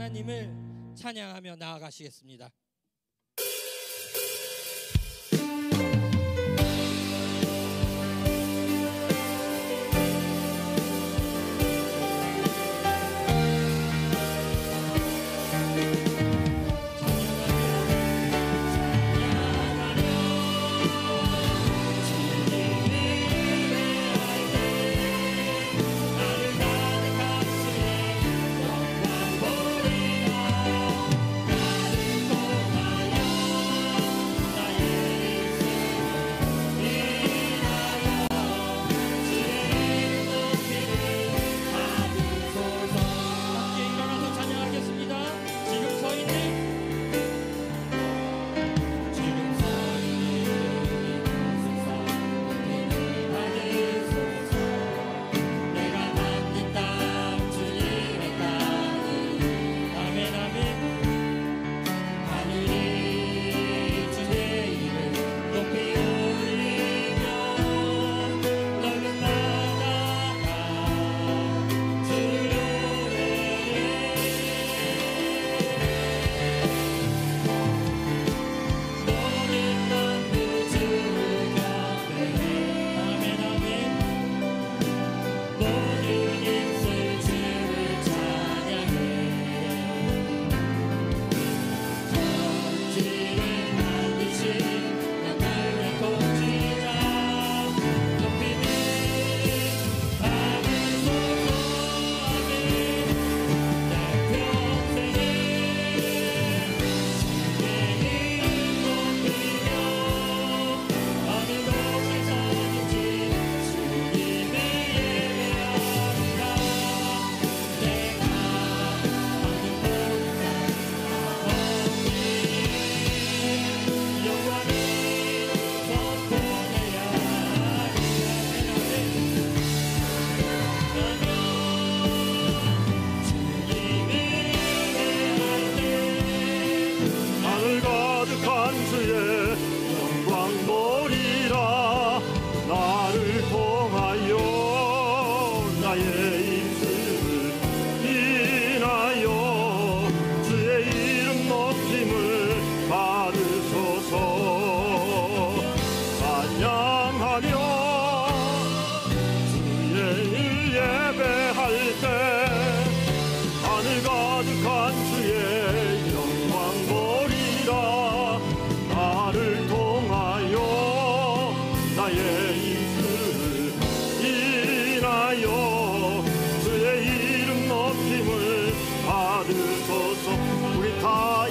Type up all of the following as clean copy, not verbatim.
하나님을 찬양하며 나아가시겠습니다.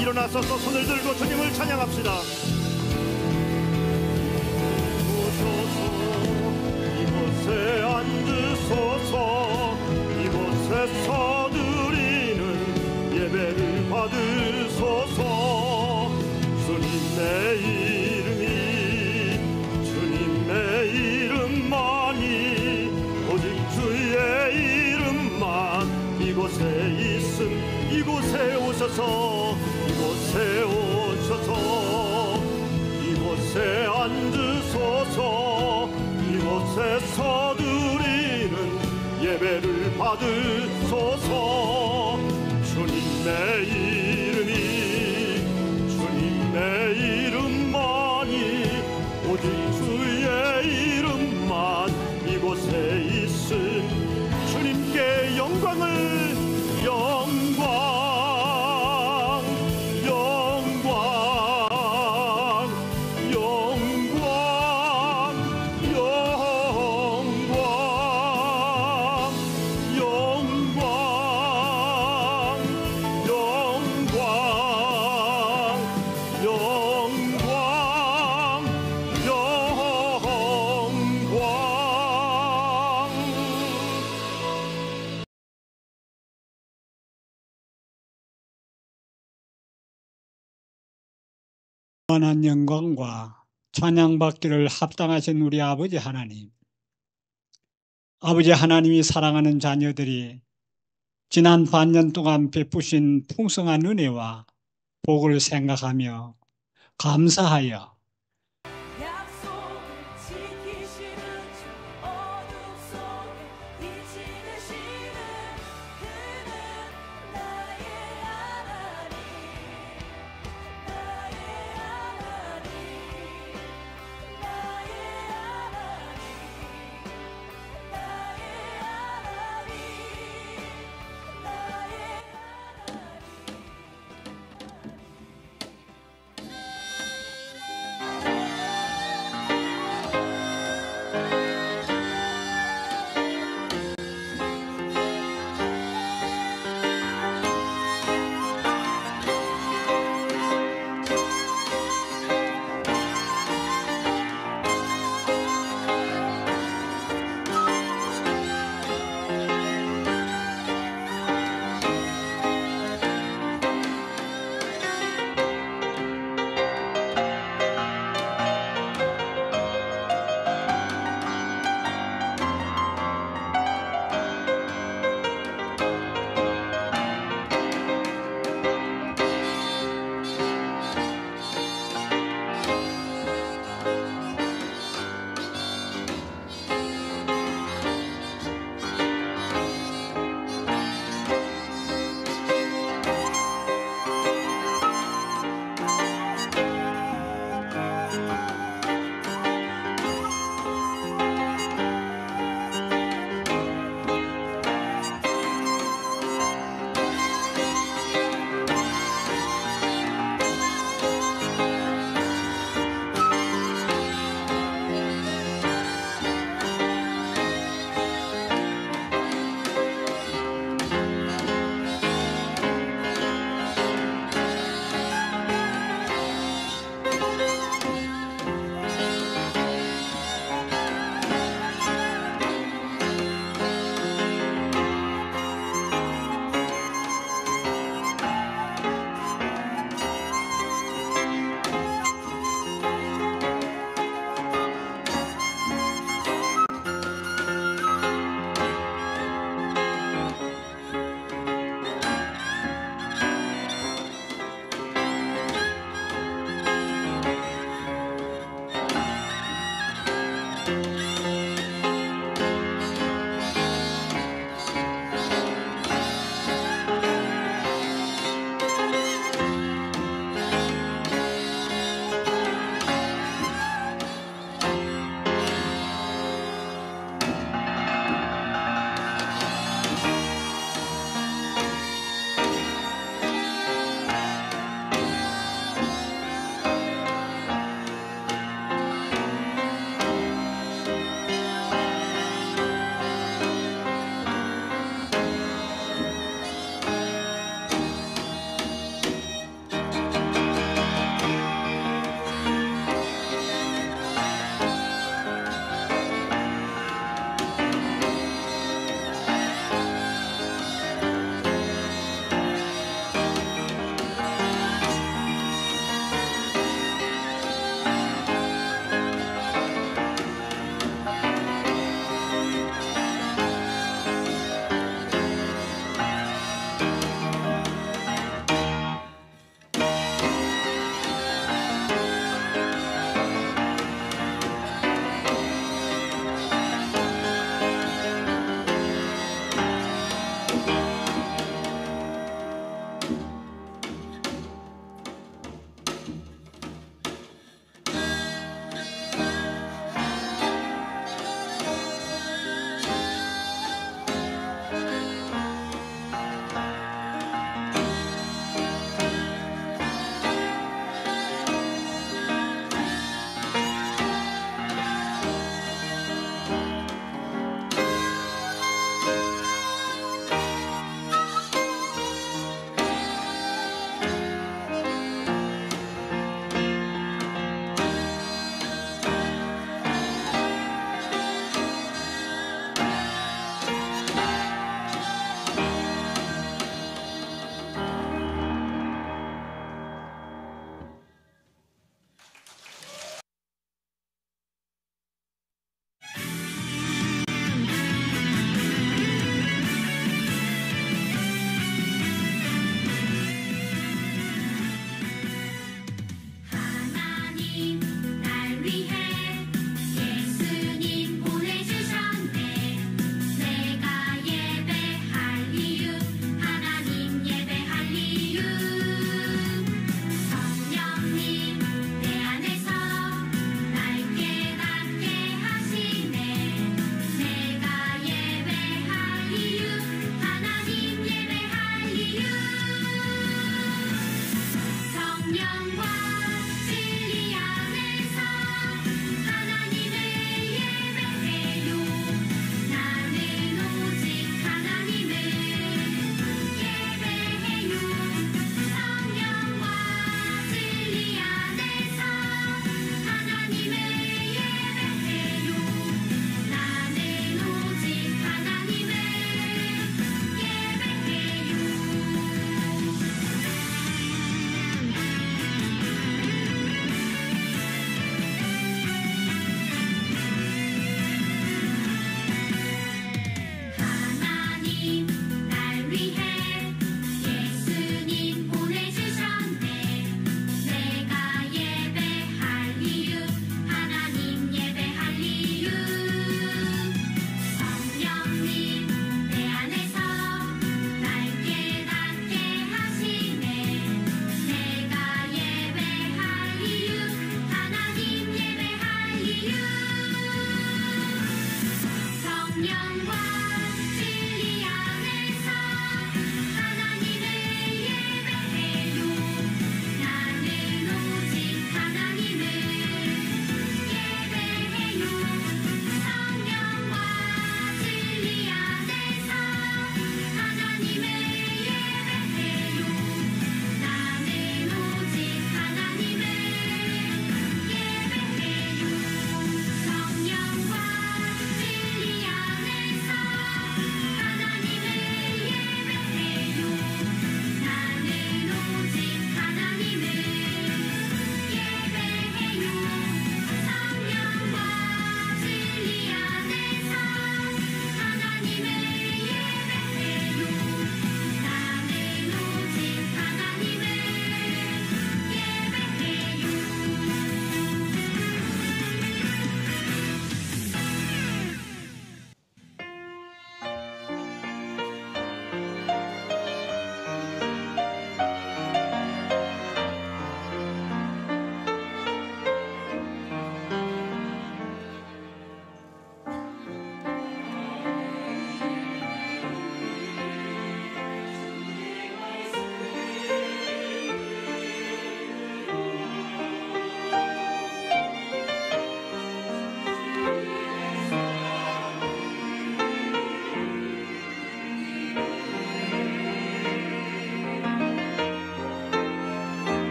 일어나서서 손을 들고 주님을 찬양합시다. 오소서 이곳에 앉으소서 이곳에서 드리는 예배를 받으소서. 주님의 이름이 주님의 이름만이 오직 주의 이름만 이곳에 있음. 이곳에 오셔서 이곳에 오셔서 이곳에 앉으소서. 이곳에서 드리는 예배를 받으소서. 주님의 이름이 주님의 이름만이 오직 주의 이름만 이곳에 있음. 주님께 영광을 영광 무한한 영광과 찬양받기를 합당하신 우리 아버지 하나님, 아버지 하나님이 사랑하는 자녀들이 지난 반년 동안 베푸신 풍성한 은혜와 복을 생각하며 감사하여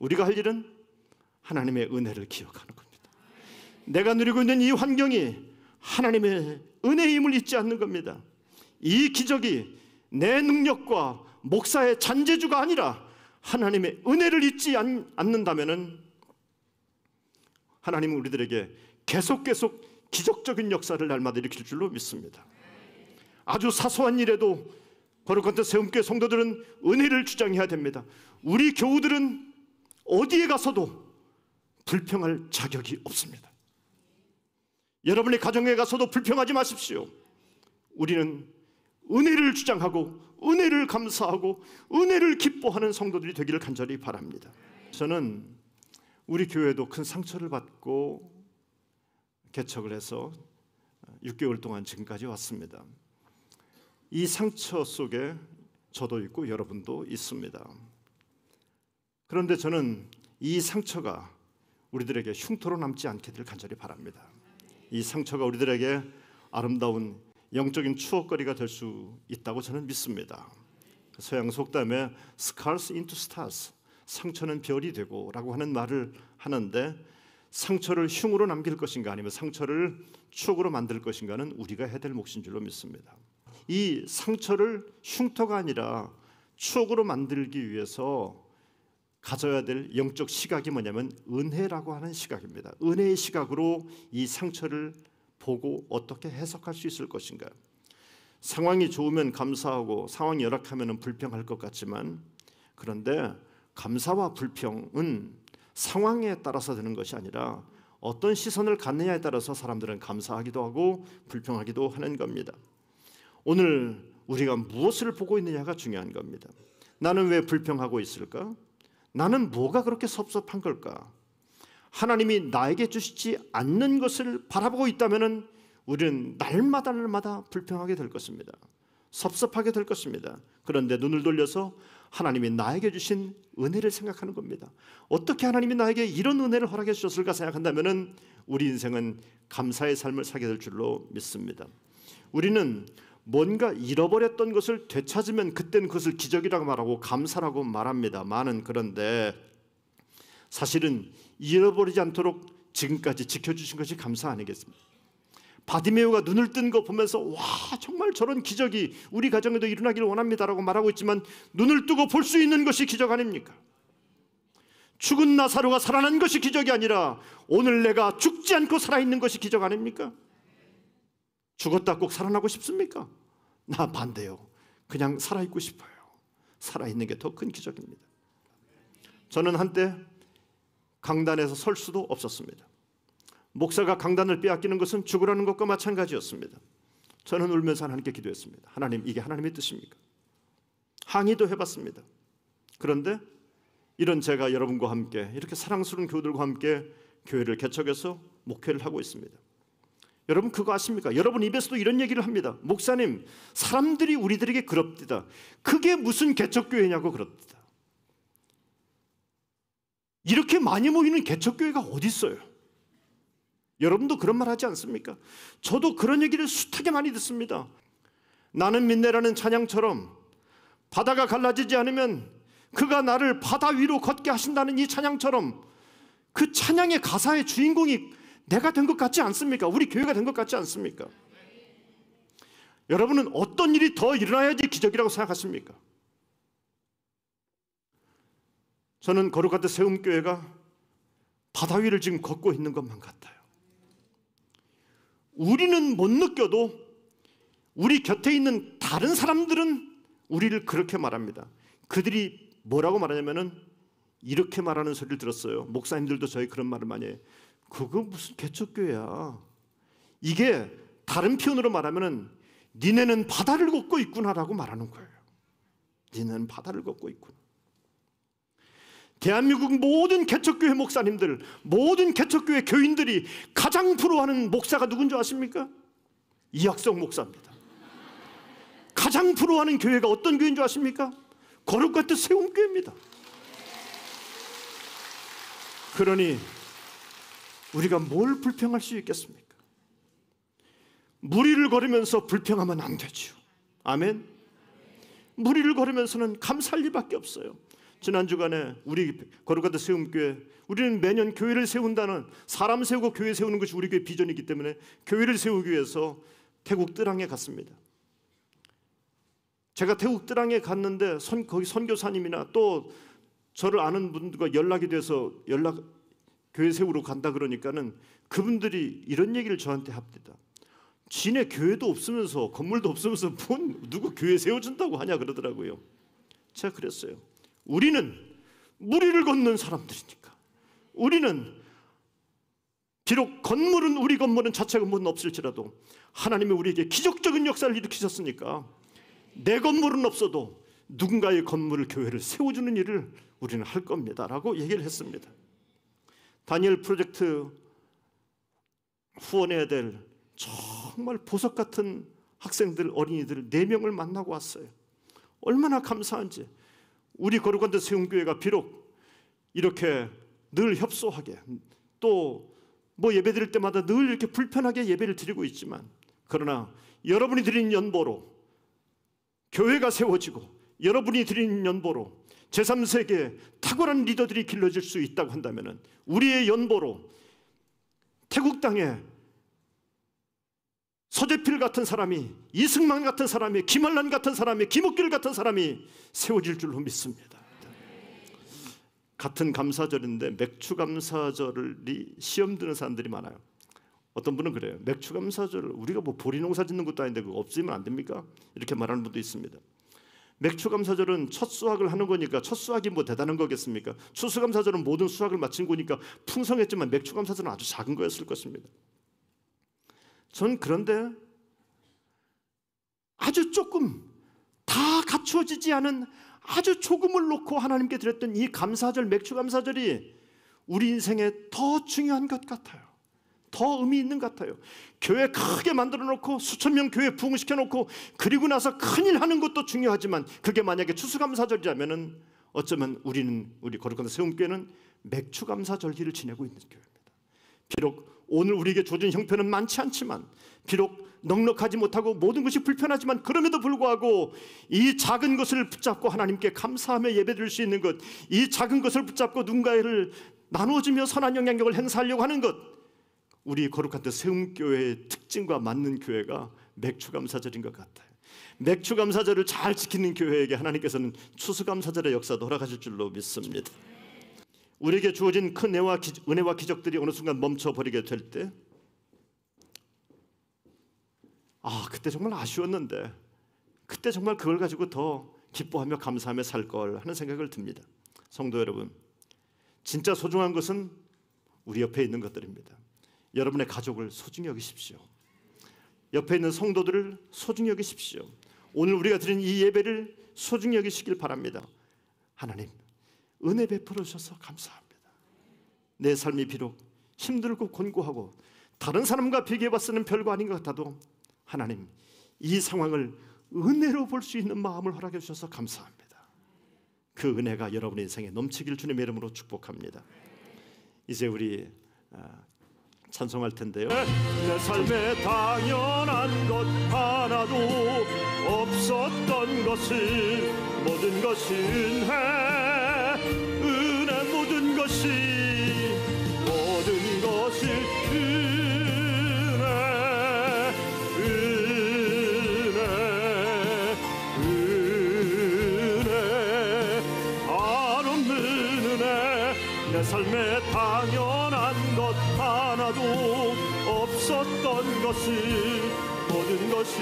우리가 할 일은 하나님의 은혜를 기억하는 겁니다. 내가 누리고 있는 이 환경이 하나님의 은혜의 힘을 잊지 않는 겁니다. 이 기적이 내 능력과 목사의 잔재주가 아니라 하나님의 은혜를 잊지 않는다면 하나님은 우리들에게 계속 기적적인 역사를 날마다 일으킬 줄로 믿습니다. 아주 사소한 일에도 거룩한 세움교회 성도들은 은혜를 주장해야 됩니다. 우리 교우들은 어디에 가서도 불평할 자격이 없습니다. 여러분의 가정에 가서도 불평하지 마십시오. 우리는 은혜를 주장하고 은혜를 감사하고 은혜를 기뻐하는 성도들이 되기를 간절히 바랍니다. 저는 우리 교회도 큰 상처를 받고 개척을 해서 6개월 동안 지금까지 왔습니다. 이 상처 속에 저도 있고 여러분도 있습니다. 그런데 저는 이 상처가 우리들에게 흉터로 남지 않게 될 간절히 바랍니다. 이 상처가 우리들에게 아름다운 영적인 추억거리가 될 수 있다고 저는 믿습니다. 서양 속담에 Scars into stars, 상처는 별이 되고 라고 하는 말을 하는데, 상처를 흉으로 남길 것인가 아니면 상처를 추억으로 만들 것인가는 우리가 해야 될 몫인 줄로 믿습니다. 이 상처를 흉터가 아니라 추억으로 만들기 위해서 가져야 될 영적 시각이 뭐냐면 은혜라고 하는 시각입니다. 은혜의 시각으로 이 상처를 보고 어떻게 해석할 수 있을 것인가. 상황이 좋으면 감사하고 상황이 열악하면 불평할 것 같지만, 그런데 감사와 불평은 상황에 따라서 되는 것이 아니라 어떤 시선을 갖느냐에 따라서 사람들은 감사하기도 하고 불평하기도 하는 겁니다. 오늘 우리가 무엇을 보고 있느냐가 중요한 겁니다. 나는 왜 불평하고 있을까? 나는 뭐가 그렇게 섭섭한 걸까? 하나님이 나에게 주시지 않는 것을 바라보고 있다면 우리는 날마다 불평하게 될 것입니다. 섭섭하게 될 것입니다. 그런데 눈을 돌려서 하나님이 나에게 주신 은혜를 생각하는 겁니다. 어떻게 하나님이 나에게 이런 은혜를 허락해 주셨을까 생각한다면 우리 인생은 감사의 삶을 살게 될 줄로 믿습니다. 우리는 뭔가 잃어버렸던 것을 되찾으면 그때는 그것을 기적이라고 말하고 감사라고 말합니다만은, 그런데 사실은 잃어버리지 않도록 지금까지 지켜주신 것이 감사 아니겠습니까? 바디메오가 눈을 뜬 거 보면서 와, 정말 저런 기적이 우리 가정에도 일어나기를 원합니다라고 말하고 있지만 눈을 뜨고 볼 수 있는 것이 기적 아닙니까? 죽은 나사로가 살아난 것이 기적이 아니라 오늘 내가 죽지 않고 살아있는 것이 기적 아닙니까? 죽었다 꼭 살아나고 싶습니까? 나 반대요. 그냥 살아있고 싶어요. 살아있는 게 더 큰 기적입니다. 저는 한때 강단에서 설 수도 없었습니다. 목사가 강단을 빼앗기는 것은 죽으라는 것과 마찬가지였습니다. 저는 울면서 하나님께 기도했습니다. 하나님, 이게 하나님의 뜻입니까? 항의도 해봤습니다. 그런데 이런 제가 여러분과 함께 이렇게 사랑스러운 교우들과 함께 교회를 개척해서 목회를 하고 있습니다. 여러분 그거 아십니까? 여러분 입에서도 이런 얘기를 합니다. 목사님, 사람들이 우리들에게 그럽디다. 그게 무슨 개척교회냐고 그럽디다. 이렇게 많이 모이는 개척교회가 어디 있어요? 여러분도 그런 말 하지 않습니까? 저도 그런 얘기를 숱하게 많이 듣습니다. 나는 믿네라는 찬양처럼 바다가 갈라지지 않으면 그가 나를 바다 위로 걷게 하신다는 이 찬양처럼 그 찬양의 가사의 주인공이 내가 된 것 같지 않습니까? 우리 교회가 된 것 같지 않습니까? 여러분은 어떤 일이 더 일어나야지 기적이라고 생각하십니까? 저는 거룩한 세움교회가 바다 위를 지금 걷고 있는 것만 같아요. 우리는 못 느껴도 우리 곁에 있는 다른 사람들은 우리를 그렇게 말합니다. 그들이 뭐라고 말하냐면은 이렇게 말하는 소리를 들었어요. 목사님들도 저희 그런 말을 많이 해요. 그거 무슨 개척교회야. 이게 다른 표현으로 말하면은 니네는 바다를 걷고 있구나라고 말하는 거예요. 니네는 바다를 걷고 있구나. 대한민국 모든 개척교회 목사님들, 모든 개척교회 교인들이 가장 부러워하는 목사가 누군지 아십니까? 이학성 목사입니다. 가장 부러워하는 교회가 어떤 교회인 줄 아십니까? 거룩같은 세움교회입니다. 그러니 우리가 뭘 불평할 수 있겠습니까? 무리를 걸으면서 불평하면 안 되죠. 아멘. 무리를 걸으면서는 감사할 일밖에 없어요. 지난 주간에 우리 거룩한 세움교회, 우리는 매년 교회를 세운다는, 사람 세우고 교회 세우는 것이 우리 교회 비전이기 때문에 교회를 세우기 위해서 태국 뜨랑에 갔습니다. 제가 태국 뜨랑에 갔는데 거기 선교사님이나 또 저를 아는 분들과 연락이 돼서 교회 세우러 간다 그러니까는 그분들이 이런 얘기를 저한테 합니다. 지네 교회도 없으면서 건물도 없으면서 누구 교회 세워준다고 하냐 그러더라고요. 제가 그랬어요. 우리는 무리를 걷는 사람들이니까, 우리는 비록 건물은, 우리 건물은 자체 건물은 없을지라도 하나님이 우리에게 기적적인 역사를 일으키셨으니까 내 건물은 없어도 누군가의 건물을, 교회를 세워주는 일을 우리는 할 겁니다 라고 얘기를 했습니다. 다니엘 프로젝트 후원해야 될 정말 보석 같은 학생들, 어린이들 4명을 만나고 왔어요. 얼마나 감사한지. 우리 거룩한 세움교회가 비록 이렇게 늘 협소하게, 또 뭐 예배 드릴 때마다 늘 이렇게 불편하게 예배를 드리고 있지만, 그러나 여러분이 드린 연보로 교회가 세워지고, 여러분이 드린 연보로 제3세계 탁월한 리더들이 길러질 수 있다고 한다면, 우리의 연보로 태국 땅에 서재필 같은 사람이, 이승만 같은 사람이, 김한란 같은 사람이, 김옥길 같은 사람이 세워질 줄로 믿습니다. 같은 감사절인데 맥주 감사절이 시험 드는 사람들이 많아요. 어떤 분은 그래요. 맥주 감사절, 우리가 뭐 보리 농사 짓는 것도 아닌데 그거 없으면 안 됩니까? 이렇게 말하는 분도 있습니다. 맥주 감사절은 첫 수확을 하는 거니까, 첫 수확이 뭐 대단한 거겠습니까? 추수감사절은 모든 수확을 마친 거니까 풍성했지만 맥주 감사절은 아주 작은 거였을 것입니다. 전 그런데 아주 조금, 다 갖추어지지 않은 아주 조금을 놓고 하나님께 드렸던 이 감사절, 맥주 감사절이 우리 인생에 더 중요한 것 같아요. 더 의미 있는 것 같아요. 교회 크게 만들어 놓고 수천 명 교회 부흥시켜 놓고 그리고 나서 큰일 하는 것도 중요하지만, 그게 만약에 추수감사절이라면은 어쩌면 우리 거룩한 세움교회는 맥주감사절기를 지내고 있는 교회입니다. 비록 오늘 우리에게 주어진 형편은 많지 않지만, 비록 넉넉하지 못하고 모든 것이 불편하지만, 그럼에도 불구하고 이 작은 것을 붙잡고 하나님께 감사하며 예배드릴 수 있는 것, 이 작은 것을 붙잡고 누군가를 나누어주며 선한 영향력을 행사하려고 하는 것, 우리 거룩한 세움교회의 특징과 맞는 교회가 맥주감사절인 것 같아요. 맥주감사절을 잘 지키는 교회에게 하나님께서는 추수감사절의 역사도 허락하실 줄로 믿습니다. 우리에게 주어진 큰 은혜와 기적들이 어느 순간 멈춰버리게 될 때, 그때 정말 아쉬웠는데, 그때 정말 그걸 가지고 더 기뻐하며 감사하며 살 걸 하는 생각을 듭니다. 성도 여러분, 진짜 소중한 것은 우리 옆에 있는 것들입니다. 여러분의 가족을 소중히 여기십시오. 옆에 있는 성도들을 소중히 여기십시오. 오늘 우리가 드린 이 예배를 소중히 여기시길 바랍니다. 하나님, 은혜 베풀어 주셔서 감사합니다. 내 삶이 비록 힘들고 곤고하고 다른 사람과 비교해 봤을 별거 아닌 것 같아도, 하나님, 이 상황을 은혜로 볼 수 있는 마음을 허락해 주셔서 감사합니다. 그 은혜가 여러분의 인생에 넘치길 주님의 이름으로 축복합니다. 이제 우리 찬송할 텐데요. 내 삶에 당연한 것 하나도 없었던 것을, 모든 것이 은혜, 모든 것이 내 삶에 당연한 것 하나도 없었던 것을, 모든 것이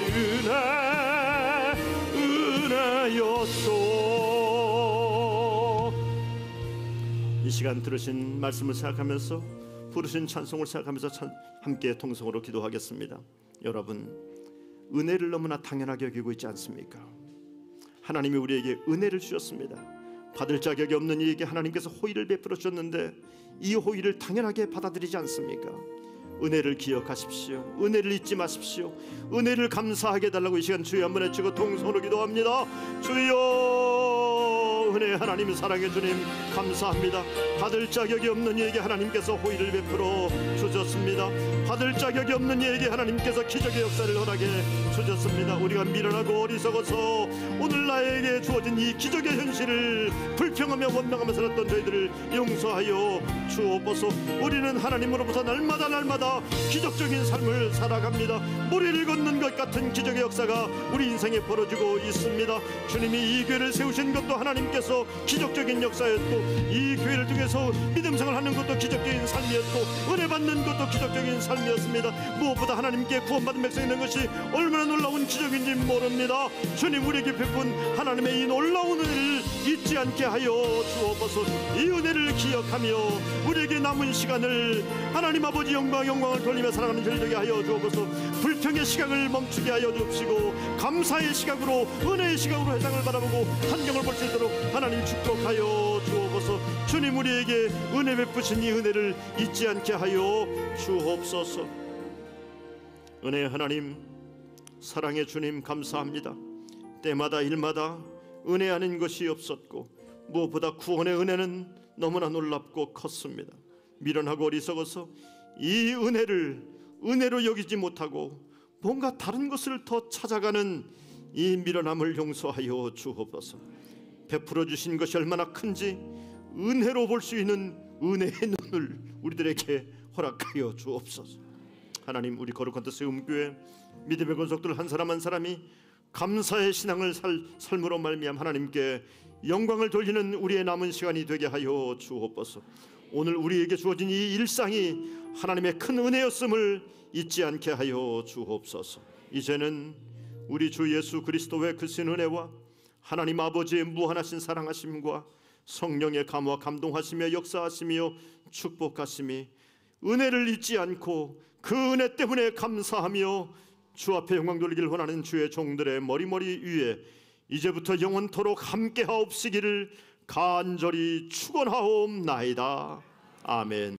은혜였소. 이 시간 들으신 말씀을 생각하면서, 부르신 찬송을 생각하면서 함께 통성으로 기도하겠습니다. 여러분, 은혜를 너무나 당연하게 여기고 있지 않습니까? 하나님이 우리에게 은혜를 주셨습니다. 받을 자격이 없는 이에게 하나님께서 호의를 베풀어 주셨는데, 이 호의를 당연하게 받아들이지 않습니까? 은혜를 기억하십시오. 은혜를 잊지 마십시오. 은혜를 감사하게 해달라고 이 시간 주여 한번 외치고 통성으로 기도합니다. 주여, 은혜 하나님, 사랑의 주님, 감사합니다. 받을 자격이 없는 이에게 하나님께서 호의를 베풀어 주셨습니다. 받을 자격이 없는 이에게 하나님께서 기적의 역사를 허락해 주셨습니다. 우리가 미련하고 어리석어서 오늘 나에게 주어진 이 기적의 현실을 불평하며 원망하며 살았던 저희들을 용서하여 주옵소서. 우리는 하나님으로부터 날마다 기적적인 삶을 살아갑니다. 머리를 걷는 것 같은 기적의 역사가 우리 인생에 벌어지고 있습니다. 주님이 이 교회를 세우신 것도 하나님께서 기적적인 역사였고, 이 교회를 통해서 믿음생활 하는 것도 기적적인 삶이었고, 은혜 받는 것도 기적적인 삶이었습니다. 무엇보다 하나님께 구원받은 백성이 되는 것이 얼마나 놀라운 기적인지 모릅니다. 주님, 우리에게 베푼 하나님의 이 놀라운 은혜를 잊지 않게 하여 주옵소서. 이 은혜를 기억하며 우리에게 남은 시간을 하나님 아버지 영광을 돌리며 살아가는 저희 되게 하여 주옵소서. 불평의 시각을 멈추게 하여 주옵시고, 감사의 시각으로, 은혜의 시각으로 세상을 바라보고 환경을 볼 수 있도록 하나님 축복하여 주옵소서. 주님, 우리에게 은혜 베푸신 이 은혜를 잊지 않게 하여 주옵소서. 은혜의 하나님, 사랑의 주님, 감사합니다. 때마다 일마다 은혜하는 것이 없었고, 무엇보다 구원의 은혜는 너무나 놀랍고 컸습니다. 미련하고 어리석어서 이 은혜를 은혜로 여기지 못하고 뭔가 다른 것을 더 찾아가는 이 미련함을 용서하여 주옵소서. 베풀어 주신 것이 얼마나 큰지 은혜로 볼 수 있는 은혜의 눈을 우리들에게 허락하여 주옵소서. 하나님, 우리 거룩한 뜻 세움교회 믿음의 권속들 한 사람 한 사람이 감사의 신앙을 삶으로 말미암아 하나님께 영광을 돌리는 우리의 남은 시간이 되게 하여 주옵소서. 오늘 우리에게 주어진 이 일상이 하나님의 큰 은혜였음을 잊지 않게 하여 주옵소서. 이제는 우리 주 예수 그리스도의 크신 은혜와 하나님 아버지의 무한하신 사랑하심과 성령의 감화 감동하시며 역사하시며 축복하심이 은혜를 잊지 않고 그 은혜 때문에 감사하며 주 앞에 영광 돌리기를 원하는 주의 종들의 머리머리 위에 이제부터 영원토록 함께하옵시기를 간절히 축원하옵나이다. 아멘.